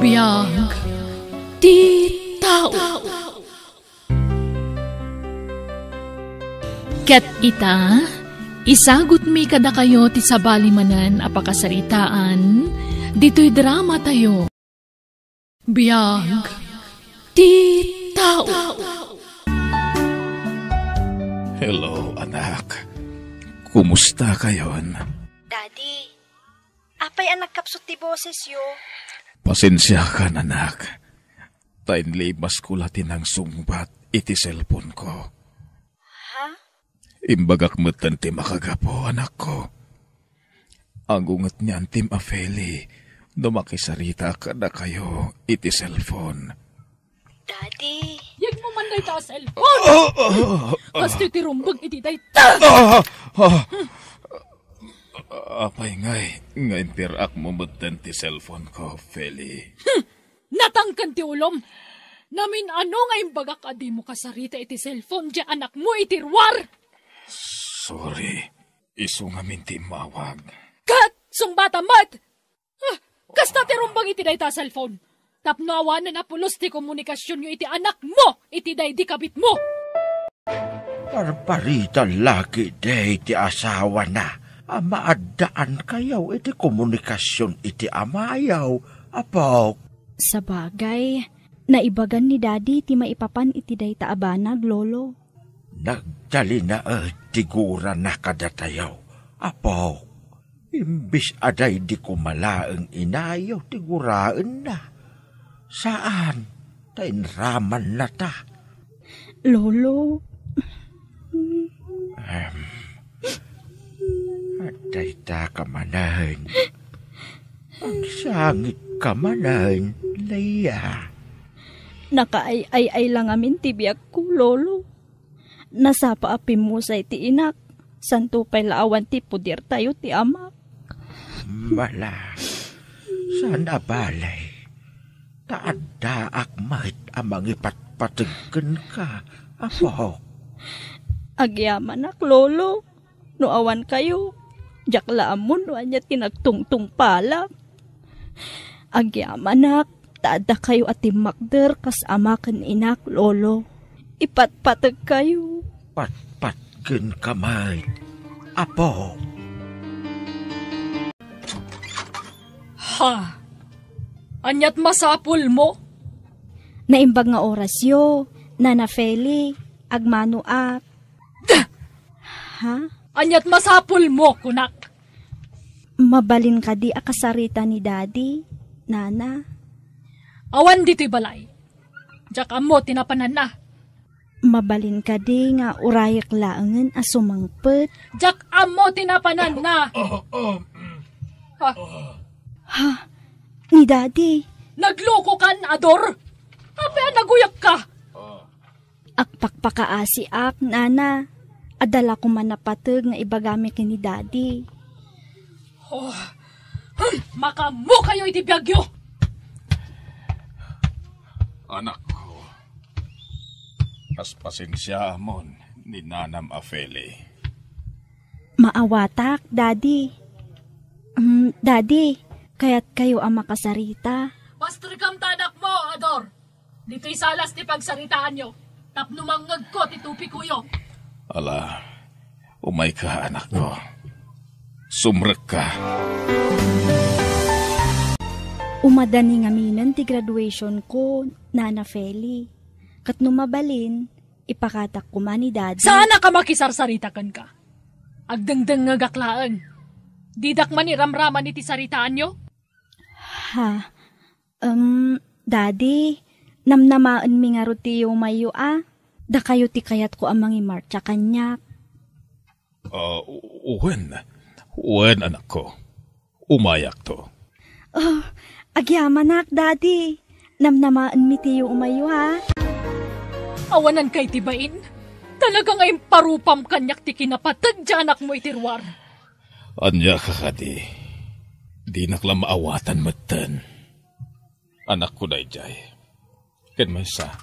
Biyag ti tao. Ket ita, isagot mi kada kayo ti sabali manen apakasaritaan, dito'y drama tayo. Biyag ti tao. Hello, anak. Kumusta kayon? Daddy, apay ang nagkapsot ti boses yo. Pasensya ka, anak. Tainli mas kulatin ang sungbat iti cellphone ko. Ha? Imbagak matan ti makagapo, anak ko. Agungat niyan tim Afeli, dumakisarita ka na kayo iti cellphone. Daddy. Yag mo man day ta cellphone. Kasto ti rumbag iti day ta. Apay ngayon tirak mo matan ti cellphone ko, Feli. Natangkan ti ulom. Namin ano ngayon bagak adi mo kasarita iti cellphone di anak mo itirwar. Sorry, iso nga minti mawag. Kat, sungbata mat! Kasta ti rumbag iti day ta cellphone. Tapno awanan na pulos ti komunikasyon nyo iti anak mo, iti day di kabit mo. Parparita lagi day ti asawa na. Maadaan kayaw iti komunikasyon iti amayaw. Apo. Sa bagay, naibagan ni Daddy ti maipapan iti day taabanag, Lolo. Nagdali na tigura na kadatayaw. Apo, imbis aday di kumalaang inayaw tiguraan na. Saan? Tainraman na ta. Lolo. Aday ta kamanahan. Ang sangit kamanahan, Leia. Nakaay-ay lang amin tibiyag ko, Lolo. Nasapa apim mo sa iti inak. Santo pa'y laawan ti pudir tayo ti amak. Mala, sana balay. Taadaak mahit amang ipatpatagkan ka, apo. Agyaman ak, Lolo. No awan kayo. Jaklaan mo no anya tinagtungtung palak. Agyaman ak, taada kayo at timakder kas amakan inak, Lolo. Ipatpatag kayo. Patpatgan kamay, apo. Ha? Anyat masapul mo? Naimbag nga orasyo, Nana Feli, agmano ak. Ha? Anyat masapul mo, kunak. Mabalin ka di akasarita ni Daddy, Nana. Awan dito'y balay. Diyak mo tinapanan na. Mabalin ka di nga urayak laangan asumangpet. Diyak mo tinapanan na. Ha? Ni Daddy. Nagloko kan, Ador. Apea naguyak ka. Akpakpakaasi ak, Nana. Adala ko manapatag nga ibagami ni Daddy. Makamu kayo iti biyagyo. Anak ko, pasensya mon ni Nanam Afeli. Maawatak, Daddy. Daddy, kaya't kayo ang makasarita. Pastrikam tanak mo, Ador. Dito'y salas ti pagsaritaan nyo. Tapnumangag ko ti tupi kuyo. Ala, umay ka, anak ko. Sumrek ka. Umadani nga minan ti graduation ko, Nana Feli. Kat numabalin, ipakatak ko man ni Daddy. Sana ka makisarsaritakan ka? Agdengdeng nga gaklaan. Didak man iramraman iti saritaan nyo? Ha? Daddy, namnamaan mi nga ruti yung mayo Da kayo ti kayat ko amang imarcha kanyak. Wen, anak ko. Umayak to. Agyaman ak, Daddy. Namnamaan mi ti yung umayo, ha? Awanan kay tibain? Talaga ngayong parupam kanyak ti kinapatag dyan anak mo itirwar. Anya ka kadi. Di nakla maawatan matan. Anak ko dayjay. Ken maysa.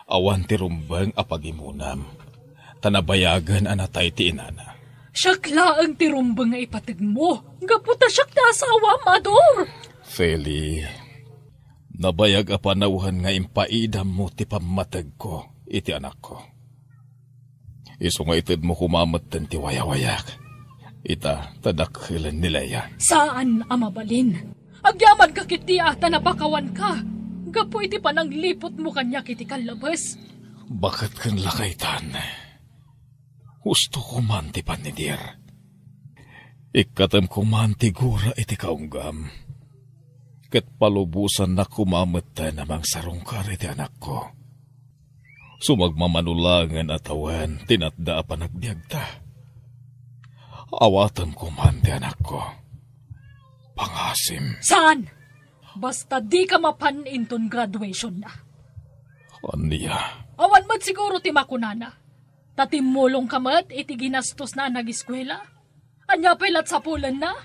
Awan ti rumbang apagimunam. Tanabayagan anatay ti inana. Syakla ang ti rumbang nga ipatag mo. Gaputa syak ti asawa, Mador. Feli, Nabayag a panawhan nga impaidam mo ti pamatag ko, iti anak ko. Iso nga itid mo kumamatan ti wayawayak. Ita tadakhilan nila yan. Saan, amabalin? Agyaman ka kiti ata napakawan ka. Gapo iti panang lipot mo kanya kiti kalabas. Bakit kan lakaitan? Gusto ko man ti panidir. Ikatam ko man ti gura iti kaunggam. Kat palubusan na kumamata namang sarungkar iti anak ko. Sumagmamanulangan at awan, tinatda pa nagbiagta. Awatan ko man ti anak ko. Pangasim. Saan? Basta di ka mapaninton graduation na. Aniya. Awan mat siguro ti makunana. Tatimulong ka mat iti ginastos na nag-eskwela. Anya pilat sa pulan na.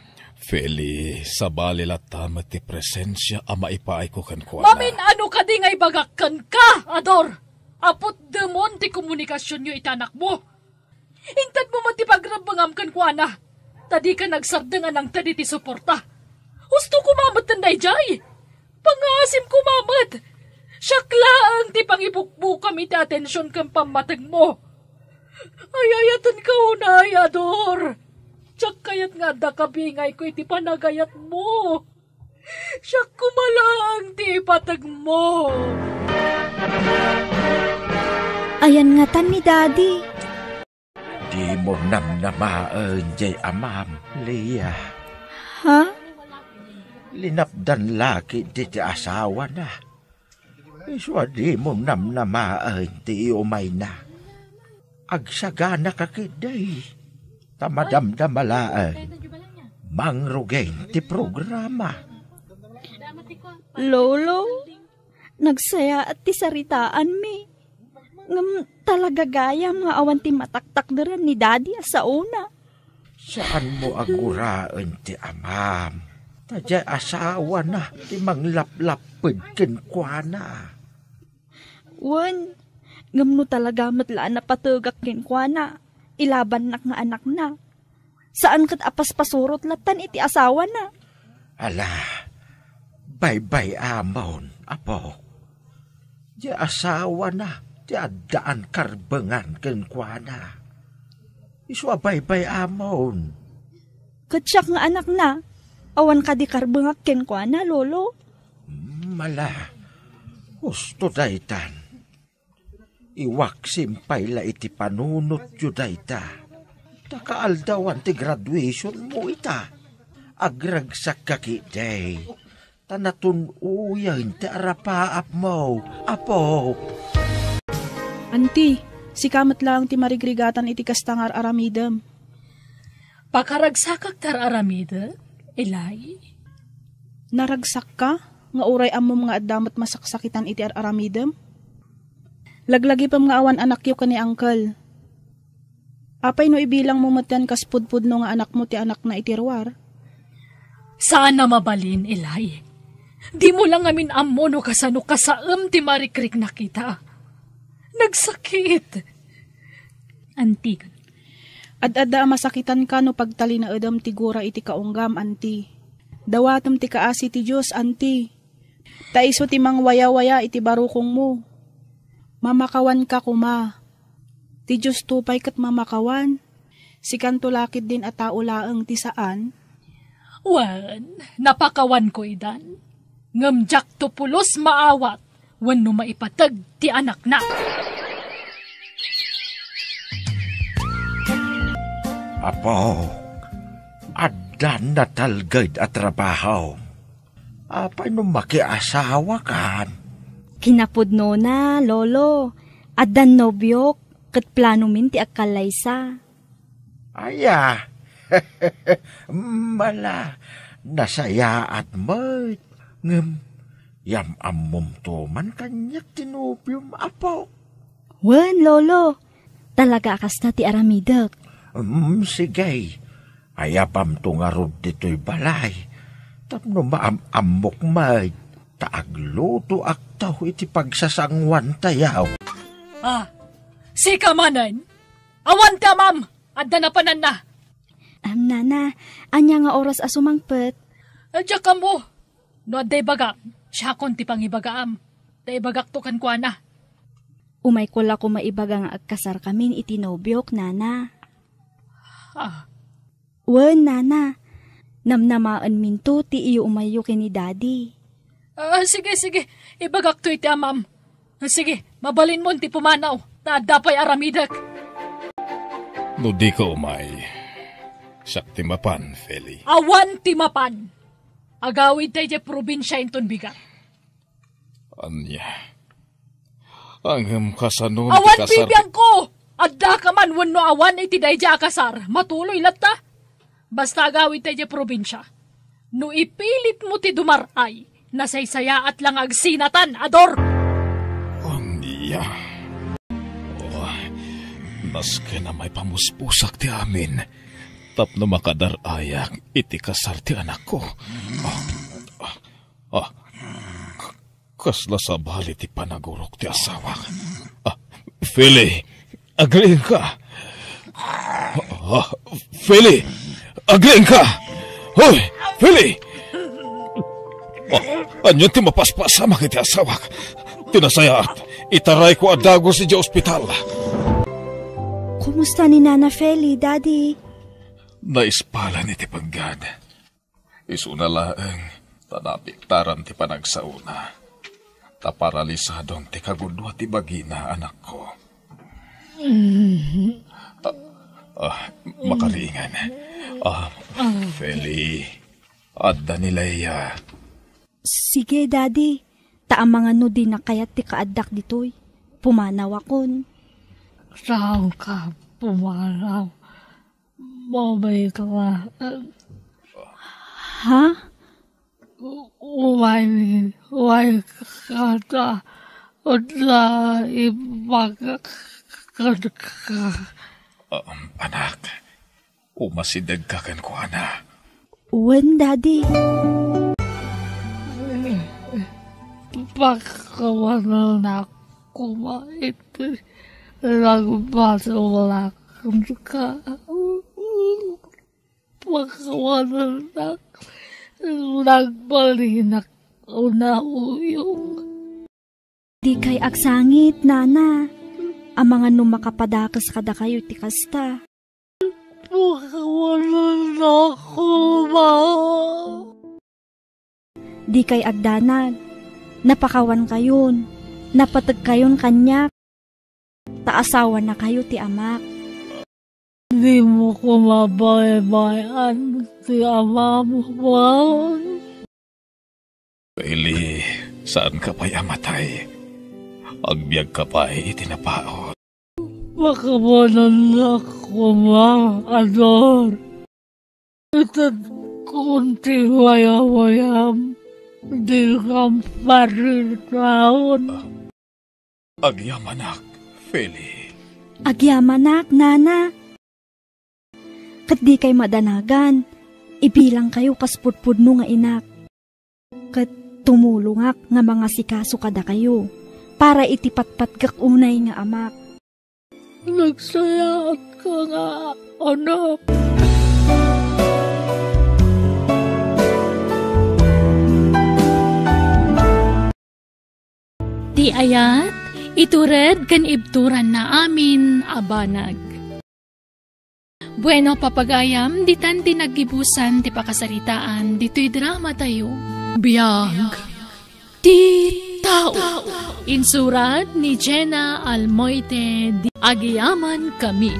Feli, sa balilat tamat ti presensya ama ipaay ko kan kuala. Mamin ano ka di ngay bagakkan ka, Ador? Apot demon ti komunikasyon nyo itanak mo. Intad mo man ti pagrabangam kan kuana. Tadi ka nagsardangan ng tadi ti suporta. Gusto kumamat tanday jay. Pangasim kumamat. Syakla ang ti pangibukbukam iti atensyon kan pamatag mo. Ayayatan ka unay, Ador. Siyak kayat nga da kabingay ko iti panagayat mo. Siyak kumalang ti ipatag mo. Ayan nga tan ni Daddy. Di mo namnamaan, jay amam, Leah. Ha? Linapdan laki di asawa na. Iswa di mo namnamaan, ti umay na. Agsagana ka kiday. Tamadamdamalaan. Mangrugain ti programa. Lolo, nagsaya at ti saritaan mi. Ngam talaga gayam nga awan ti mataktak daran ni Daddy sa una. Saan mo aguraan ti amam? Tadya asawa na ti manglaplapid kenkwana. Wan, ngam no talaga matlaan na patugak kenkwana. Ilaban nak nga anak na. Saan kat apas pasurot latan iti asawa na? Ala, bye-bye amon, apo. Di asawa na, di adaan karbengan kenkwana. Iswa bye-bye amon. Katsyak nga anak na, awan ka di karbengak kenkwana, lolo? Mala, gusto daytan. Iwak simpay la iti panunot yu dayta. Takaaldawan ti graduation mo ita. Agragsak kakiday. Tanatun uyan ti arapaap mo. Apo. Auntie, si kamat lang ti marigrigatan iti kastangar aramidem. Pakaragsakak tar aramida, Elay? Naragsak ka? Nga uray amom nga addamat masaksakitan iti aramidem? Laglagi pa mga awan anak yu ka ni uncle. Apay no ibilang mo matan kaspudpud no nga anak mo ti anak na itirwar? Saan na mabalin, Elay? Di mo lang amin ammo no kasano kasaam ti marikrik na kita. Nagsakit. Antig. Ad-ada masakitan ka no pagtali na edam ti gura iti kaunggam, anti. Dawatom ti kaasi ti Diyos, anti. Taiso ti mang waya-waya iti barukong mo. Mamakawan ka kuma. Ti Diyos tupay kat mamakawan. Si kantulakid din at taulaang ti saan. Wan, napakawan ko idan. Ngamjak to pulos maawat. Wan no maipatag ti anak na. Apo, adan na talgad at trabaho. Apay no makiasawa kan? Kinapudno na, lolo. Adan nobyok, kat plano min ti akalaysa. Aya, mala, nasaya at mat. Ngem, yam amom to man kanyak tinubyom, apo. Wan, lolo. Talaga akasta ti aramidak. Sige. Ayapam to nga rod dito'y balay. Tapno maamamok mat. Taagluto aktaw iti pagsasangwan tayaw. Ah, si kamanan. Awan ka, ma'am. Adda na panan na. Nana, anya nga oras asumangpet. Adya ka mo. No, aday baga. Siya kon ti pangibagaam. Ta ibagak to kan kwa na. Umay ko la ko maibaga nga agkasar kamin iti nobyok, nana. Wen, nana. Namnamaan minto ti iyo umayo kini daddy. Sige. Ibagak to iti amam. Sige, mabalin mo ti pumanaw. Ta dapay aramidak. No di ka umay. Siyak timapan, Feli. Awan timapan. Agawid tayo probinsya inton bigat. Anya. Ang kasanon awan ti kasar... bibiyang ko! Adda ka man wano awan iti dayja akasar. Matuloy latta. Basta agawid tayo probinsya. No ipilit mo ti dumaray, nasaysaya at lang agsinatan, Ador! Anya. Maski na may pamuspusak ti amin, tapno makadarayak iti kasar ti anak ko. Kasla sa bali ti panagurok ti asawa. Feli, agreein ka. Feli, agreein ka. Hoy, Feli! Anyo ti mapaspasama kiti asawa. Tinasayaat, itaray ko adago si di ospital. Kumusta ni Nana Feli, Daddy? Naispala ni ti paggad. Isuna laeng, tanapiktaran ti panagsauna. Taparalisadong ti kagudwa ti bagina, anak ko. Makaringan. Feli, adda ni Leia. Sige, Daddy. Taamangan no din na kayat ti kaaddak ditoy. Pumanaw akon. Saan ka pumanaw? Mamay ka ba? Ha? Umay ka ta. Udla ibagak ka. Anak, umasidag ka kan ko, anak. Wen, Daddy. Pagkawanan na kumait. Nagbasalak ka. Pagkawanan na nagbalinak na uyong. Di kay aksangit, Nana. Ang mga numakapadakas kada kayo ti kasta. Pagkawanan na Di kay agdanag. Napakawan kayon. Napatag kayon kanyak. Taasawa na kayo ti amak. Di mo ko mabaybayan si ama mo. Feli, saan ka pa'y amatay? Agbyag ka pa'y itinapaot. Makabanan na ko Ador. Itad kunti wayawayam. Di kang paritaon. Agyamanak, Feli. Agyamanak, Nana. Kat di kay madanagan. Ibilang kayo kaspudpudno nga inak. Kat tumulungak nga mga sikaso kada kayo. Para itipatpatgak unay nga amak. Nagsayaat ka nga, anak. Ti ayat, itured kan ibturan na amin abanag. Bueno papagayam, ditan tinagibusan ti pakasaritaan, dito'y drama tayo. Biyag, ti tao. Insurat ni Jenna Almoite, di Agiyaman Kami.